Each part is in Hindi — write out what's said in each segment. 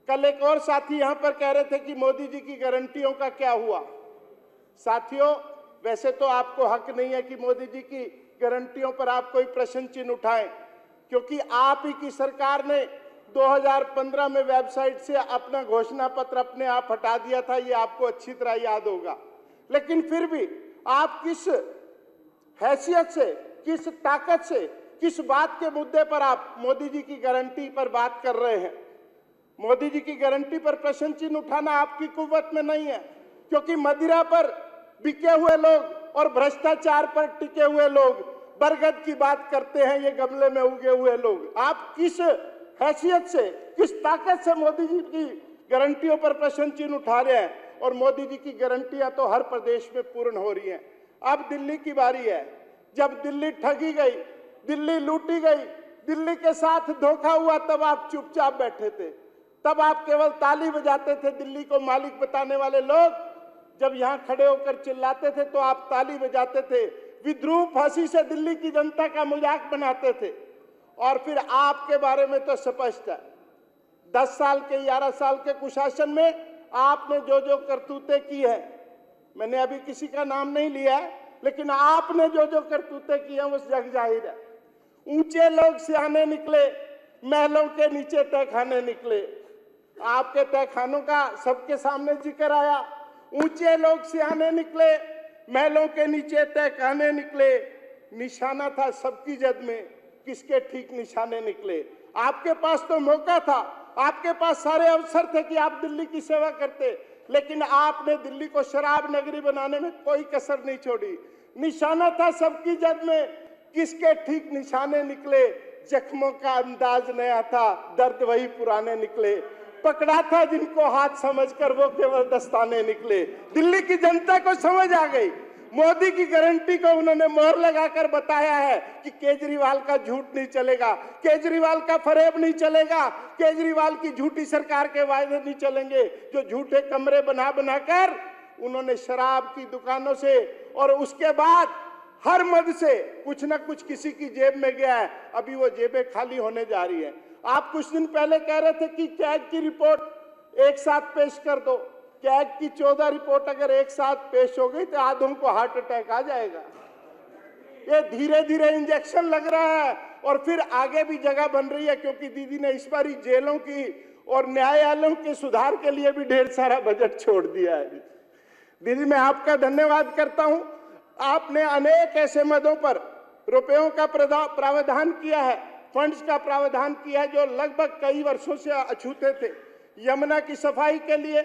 कल एक और साथी यहां पर कह रहे थे कि मोदी जी की गारंटियों का क्या हुआ। साथियों, वैसे तो आपको हक नहीं है कि मोदी जी की गारंटियों पर आप कोई प्रश्न चिन्ह उठाएं, क्योंकि आप ही की सरकार ने 2015 में वेबसाइट से अपना घोषणा पत्र अपने आप हटा दिया था, ये आपको अच्छी तरह याद होगा। लेकिन फिर भी आप किस हैसियत से, किस ताकत से, किस बात के मुद्दे पर आप मोदी जी की गारंटी पर बात कर रहे हैं? मोदी जी की गारंटी पर प्रश्न चिन्ह उठाना आपकी कुव्वत में नहीं है, क्योंकि मदिरा पर बिके हुए लोग और भ्रष्टाचार पर टिके हुए लोग बरगद की बात करते हैं, ये गमले में उगे हुए लोग। आप किस हैसियत से, किस ताकत से मोदी जी की गारंटियों पर प्रश्न चिन्ह उठा रहे हैं? और मोदी जी की गारंटियां तो हर प्रदेश में पूर्ण हो रही हैं। अब दिल्ली की बारी है। जब दिल्ली ठगी गई, दिल्ली लूटी गई, दिल्ली के साथ धोखा हुआ, तब आप चुपचाप बैठे थे, तब आप केवल ताली बजाते थे। दिल्ली को मालिक बताने वाले लोग जब यहां खड़े होकर चिल्लाते थे तो आप ताली बजाते थे, विद्रूप हंसी से दिल्ली की जनता का मजाक बनाते थे। और फिर आपके बारे में तो स्पष्ट है, 10 साल के 11 साल के कुशासन में आपने जो जो करतूतें की है, मैंने अभी किसी का नाम नहीं लिया है, लेकिन आपने जो जो करतूतें की हैं वो जग जाहिर है। ऊंचे लोग सियाने निकले, महलों के नीचे तहखाने निकले। आपके तहखानों का सबके सामने जिक्र आया। ऊंचे लोग सियाने निकले, महलों के नीचे तहखाने निकले। निशाना था सबकी जद में, किसके ठीक निशाने निकले। आपके पास तो मौका था, आपके पास सारे अवसर थे कि आप दिल्ली की सेवा करते, लेकिन आपने दिल्ली को शराब नगरी बनाने में कोई कसर नहीं छोड़ी। निशाना था सबकी जद में, किसके ठीक निशाने निकले। जख्मों का अंदाज नया था, दर्द वही पुराने निकले। पकड़ा था जिनको हाथ समझकर, वो केवल दस्ताने निकले। दिल्ली की जनता को समझ आ गई, मोदी की गारंटी को उन्होंने मोहर लगाकर बताया है कि केजरीवाल का झूठ नहीं चलेगा, केजरीवाल का फरेब नहीं चलेगा, केजरीवाल की झूठी सरकार के वायदे नहीं चलेंगे। जो झूठे कमरे बना बनाकर उन्होंने शराब की दुकानों से और उसके बाद हर मद से कुछ न कुछ किसी की जेब में गया है, अभी वो जेबें खाली होने जा रही है। आप कुछ दिन पहले कह रहे थे कि कैग की रिपोर्ट एक साथ पेश कर दो। कैग की 14 रिपोर्ट अगर एक साथ पेश हो गई तो आधों को हार्ट अटैक आ जाएगा। ये धीरे धीरे इंजेक्शन लग रहा है और फिर आगे भी जगह बन रही है, क्योंकि दीदी ने इस बार जेलों की और न्यायालयों के सुधार के लिए भी ढेर सारा बजट छोड़ दिया है। दीदी, मैं आपका धन्यवाद करता हूं। आपने अनेक ऐसे मदों पर रुपयों का प्रावधान किया है, फंड्स का प्रावधान किया है, जो लगभग कई वर्षों से अछूते थे। यमुना की सफाई के लिए,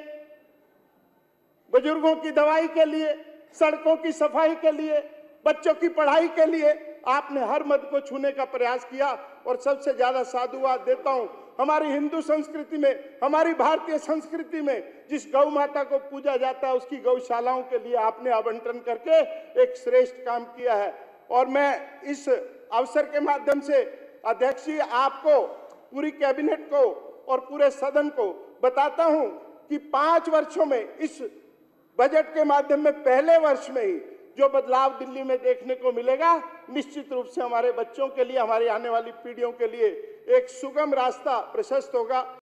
बुजुर्गों की दवाई के लिए, सड़कों की सफाई के लिए, बच्चों की पढ़ाई के लिए आपने हर मद को छूने का प्रयास किया। और सबसे ज्यादा साधुवाद देता हूं हमारी हिंदू संस्कृति में, हमारी भारतीय संस्कृति में जिस गौ माता को पूजा जाता है, उसकी गौशालाओं के लिए आपने आवंटन करके एक श्रेष्ठ काम किया है। और मैं इस अवसर के माध्यम से अध्यक्ष जी, आपको, पूरी कैबिनेट को और पूरे सदन को बताता हूं कि 5 वर्षों में इस बजट के माध्यम में पहले वर्ष में ही जो बदलाव दिल्ली में देखने को मिलेगा, निश्चित रूप से हमारे बच्चों के लिए, हमारी आने वाली पीढ़ियों के लिए एक सुगम रास्ता प्रशस्त होगा।